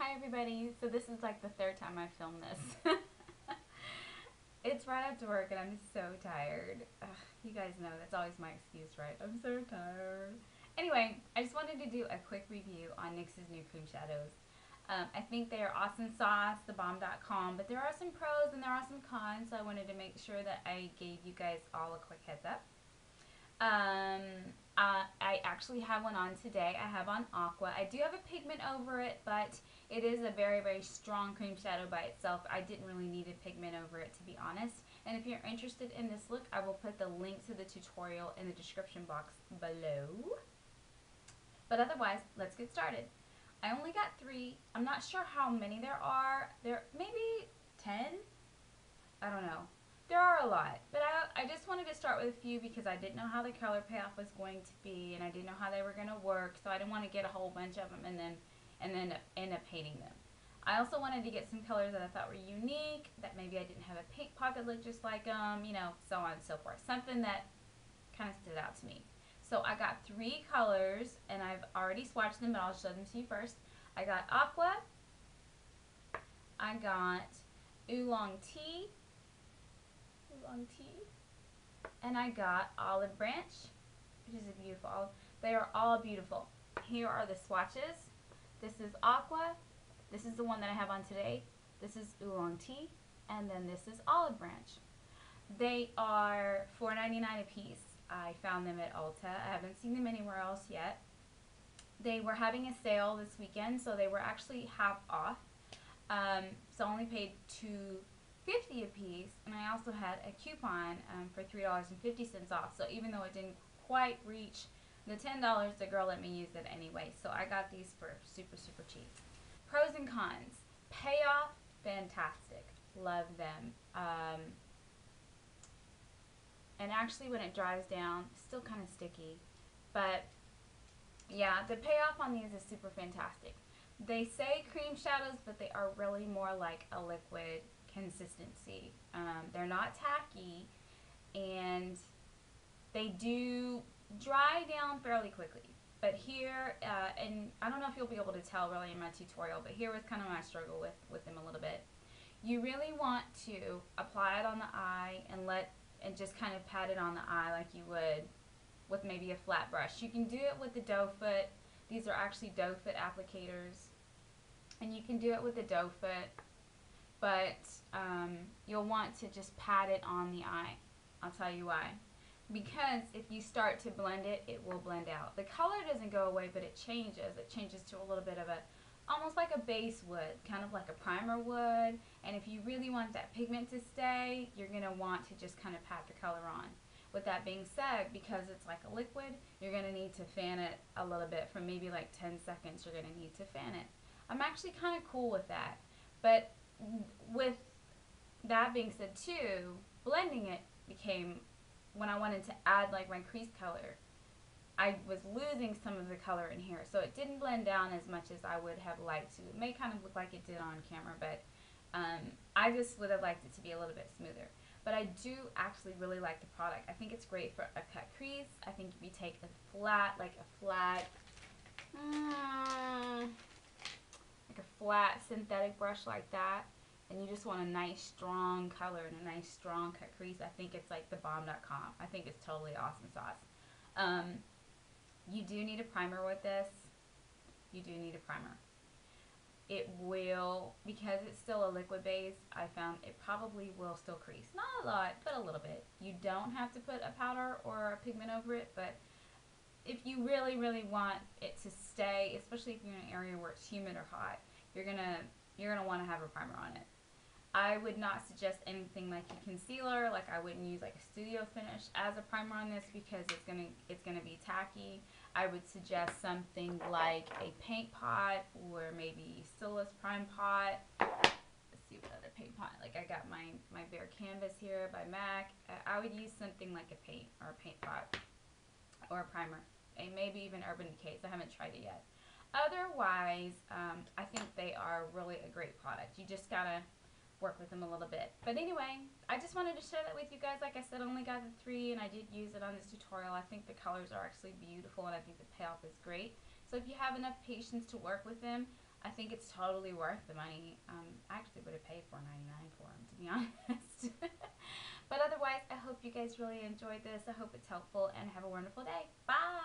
Hi everybody. So this is like the third time I filmed this. It's right after work and I'm so tired. Ugh, you guys know that's always my excuse, right? I'm so tired. Anyway, I just wanted to do a quick review on NYX's new cream shadows. I think they are awesome sauce, thebomb.com, but there are some pros and there are some cons, so I wanted to make sure that I gave you guys all a quick heads up. I actually have one on today. I have on Aqua. I do have a pigment over it, but it is a very, very strong cream shadow by itself. I didn't really need a pigment over it, to be honest. And if you're interested in this look, I will put the link to the tutorial in the description box below. But otherwise, let's get started. I only got 3. I'm not sure how many there are. There maybe 10? I don't know. There are a lot, but I just wanted to start with a few because I didn't know how the color payoff was going to be, and I didn't know how they were going to work, so I didn't want to get a whole bunch of them and then end up hating them. I also wanted to get some colors that I thought were unique, that maybe I didn't have a paint pot that looked just like them, you know, so on and so forth. Something that kind of stood out to me. So I got 3 colors, and I've already swatched them, but I'll show them to you first. I got Aqua, I got Oolong Tea, and I got Olive Branch, which is a beautiful olive. They are all beautiful. Here are the swatches. This is Aqua. This is the one that I have on today. This is Oolong Tea, and then this is Olive Branch. They are $4.99 a piece. I found them at Ulta. I haven't seen them anywhere else yet. They were having a sale this weekend, so they were actually half off. So I only paid $2.50 a piece, and I also had a coupon for $3.50 off. So even though it didn't quite reach the $10, the girl let me use it anyway. So I got these for super, super cheap. Pros and cons. Payoff, fantastic. Love them. And actually when it dries down, still kind of sticky. But yeah, the payoff on these is super fantastic. They say cream shadows, but they are really more like a liquid consistency. They're not tacky, and they do dry down fairly quickly. But here, and I don't know if you'll be able to tell really in my tutorial, but here was kind of my struggle with them a little bit. You really want to apply it on the eye and just kind of pat it on the eye like you would with maybe a flat brush. You can do it with the doe foot. These are actually doe foot applicators, and you can do it with the doe foot, but you'll want to just pat it on the eye. I'll tell you why. Because if you start to blend it, it will blend out. The color doesn't go away, but it changes. It changes to a little bit of a, almost like a base would, kind of like a primer would. And if you really want that pigment to stay, you're going to want to just kind of pat the color on. With that being said, because it's like a liquid, you're going to need to fan it a little bit. For maybe like 10 seconds, you're going to need to fan it. I'm actually kind of cool with that. But with that being said too, blending it became, when I wanted to add like my crease color, I was losing some of the color in here. So it didn't blend down as much as I would have liked to. It may kind of look like it did on camera, but I just would have liked it to be a little bit smoother. But I do actually really like the product. I think it's great for a cut crease. I think if you take a flat synthetic brush like that, and you just want a nice strong color and a nice strong cut crease, I think it's like thebomb.com. I think it's totally awesome sauce. You do need a primer with this. You do need a primer. It will, because it's still a liquid base, I found it probably will still crease. Not a lot, but a little bit. You don't have to put a powder or a pigment over it, but if you really, really want it to stay, especially if you're in an area where it's humid or hot, you're gonna want to have a primer on it. I would not suggest anything like a concealer. Like I wouldn't use like a studio finish as a primer on this because it's gonna be tacky. I would suggest something like a paint pot or maybe Stilla's Prime Pot. Let's see what other paint pot. Like I got my Bare Canvas here by MAC. I would use something like a paint or a paint pot or a primer, and maybe even Urban Decay's. I haven't tried it yet. Otherwise, I think they are really a great product. You just gotta work with them a little bit. But anyway, I just wanted to share that with you guys. Like I said, I only got the 3, and I did use it on this tutorial. I think the colors are actually beautiful, and I think the payoff is great. So if you have enough patience to work with them, I think it's totally worth the money. I actually would have paid $4.99 for them, to be honest. But otherwise, I hope you guys really enjoyed this. I hope it's helpful, and have a wonderful day. Bye!